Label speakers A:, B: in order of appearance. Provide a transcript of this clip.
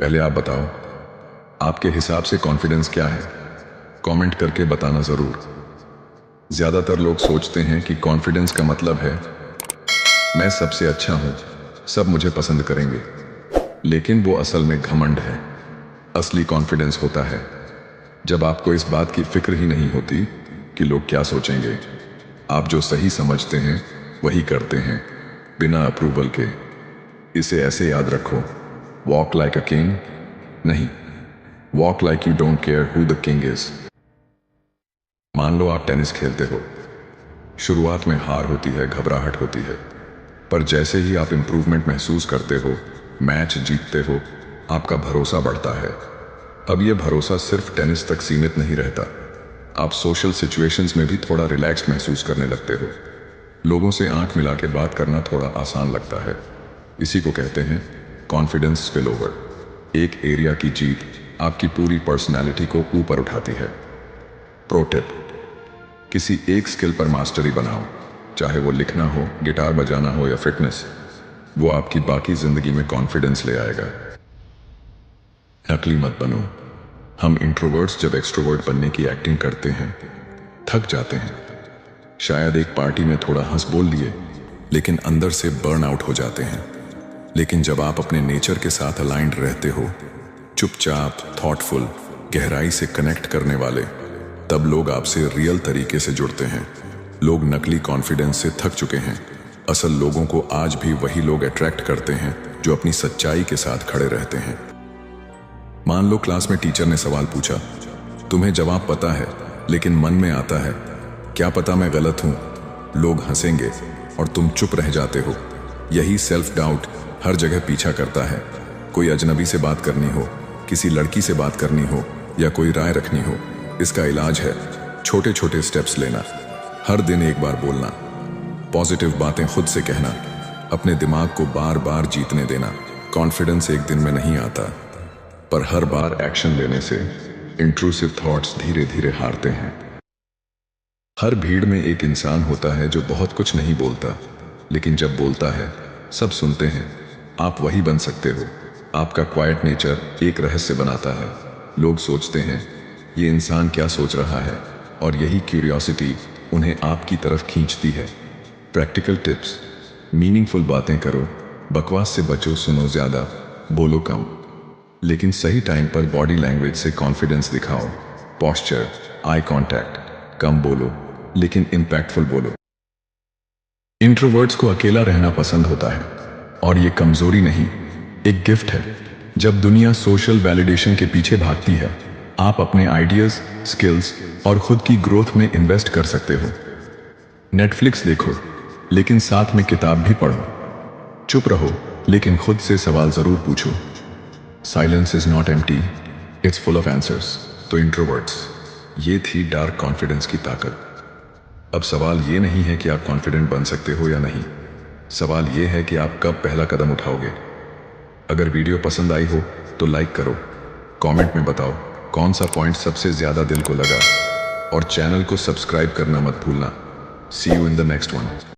A: पहले आप बताओ, आपके हिसाब से कॉन्फिडेंस क्या है? कमेंट करके बताना ज़रूर। ज़्यादातर लोग सोचते हैं कि कॉन्फिडेंस का मतलब है मैं सबसे अच्छा हूँ, सब मुझे पसंद करेंगे। लेकिन वो असल में घमंड है। असली कॉन्फिडेंस होता है जब आपको इस बात की फिक्र ही नहीं होती कि लोग क्या सोचेंगे। आप जो सही समझते हैं वही करते हैं, बिना अप्रूवल के। इसे ऐसे याद रखो, वॉक लाइक अ किंग नहीं, walk like you don't care who the king is. मान लो आप टेनिस खेलते हो। शुरुआत में हार होती है, घबराहट होती है, पर जैसे ही आप इंप्रूवमेंट महसूस करते हो, मैच जीतते हो, आपका भरोसा बढ़ता है। अब ये भरोसा सिर्फ टेनिस तक सीमित नहीं रहता। आप सोशल सिचुएशंस में भी थोड़ा रिलैक्स महसूस करने लगते हो। लोगों से आंख मिला के बात करना थोड़ा आसान लगता है। इसी को कहते हैं कॉन्फिडेंस स्पिल ओवर। एक एरिया की जीत आपकी पूरी पर्सनैलिटी को ऊपर उठाती है। प्रो टिप, किसी एक स्किल पर मास्टरी बनाओ, चाहे वो लिखना हो, गिटार बजाना हो या फिटनेस। वो आपकी बाकी जिंदगी में कॉन्फिडेंस ले आएगा। नकली मत बनो। हम इंट्रोवर्ट्स जब एक्सट्रोवर्ट बनने की एक्टिंग करते हैं थक जाते हैं। शायद एक पार्टी में थोड़ा हंस बोल लिए, लेकिन अंदर से बर्न आउट हो जाते हैं। लेकिन जब आप अपने नेचर के साथ अलाइंड रहते हो, चुपचाप, थॉटफुल, गहराई से कनेक्ट करने वाले, तब लोग आपसे रियल तरीके से जुड़ते हैं। लोग नकली कॉन्फिडेंस से थक चुके हैं। असल लोगों को आज भी वही लोग अट्रैक्ट करते हैं जो अपनी सच्चाई के साथ खड़े रहते हैं। मान लो क्लास में टीचर ने सवाल पूछा, तुम्हें जवाब पता है लेकिन मन में आता है क्या पता मैं गलत हूं। लोग हंसेंगे और तुम चुप रह जाते हो। यही सेल्फ डाउट हर जगह पीछा करता है। कोई अजनबी से बात करनी हो, किसी लड़की से बात करनी हो या कोई राय रखनी हो, इसका इलाज है छोटे छोटे स्टेप्स लेना। हर दिन एक बार बोलना, पॉजिटिव बातें खुद से कहना, अपने दिमाग को बार बार जीतने देना। कॉन्फिडेंस एक दिन में नहीं आता, पर हर बार एक्शन लेने से इंट्रूसिव थॉट्स धीरे धीरे हारते हैं। हर भीड़ में एक इंसान होता है जो बहुत कुछ नहीं बोलता, लेकिन जब बोलता है सब सुनते हैं। आप वही बन सकते हो। आपका क्वाइट नेचर एक रहस्य बनाता है। लोग सोचते हैं ये इंसान क्या सोच रहा है, और यही क्यूरियोसिटी उन्हें आपकी तरफ खींचती है। प्रैक्टिकल टिप्स, मीनिंगफुल बातें करो, बकवास से बचो, सुनो ज़्यादा, बोलो कम, लेकिन सही टाइम पर बॉडी लैंग्वेज से कॉन्फिडेंस दिखाओ। पोस्चर, आई कांटेक्ट, कम बोलो लेकिन इम्पैक्टफुल बोलो। इंट्रोवर्ट्स को अकेला रहना पसंद होता है, और ये कमजोरी नहीं, एक गिफ्ट है। जब दुनिया सोशल वैलिडेशन के पीछे भागती है, आप अपने आइडियाज, स्किल्स और खुद की ग्रोथ में इन्वेस्ट कर सकते हो। नेटफ्लिक्स देखो लेकिन साथ में किताब भी पढ़ो। चुप रहो लेकिन खुद से सवाल जरूर पूछो। Silence is not empty, it's full of answers. तो इंट्रोवर्ट्स, ये थी डार्क कॉन्फिडेंस की ताकत। अब सवाल ये नहीं है कि आप कॉन्फिडेंट बन सकते हो या नहीं, सवाल ये है कि आप कब पहला कदम उठाओगे। अगर वीडियो पसंद आई हो तो लाइक करो, कमेंट में बताओ कौन सा पॉइंट सबसे ज्यादा दिल को लगा, और चैनल को सब्सक्राइब करना मत भूलना। See you in the next one.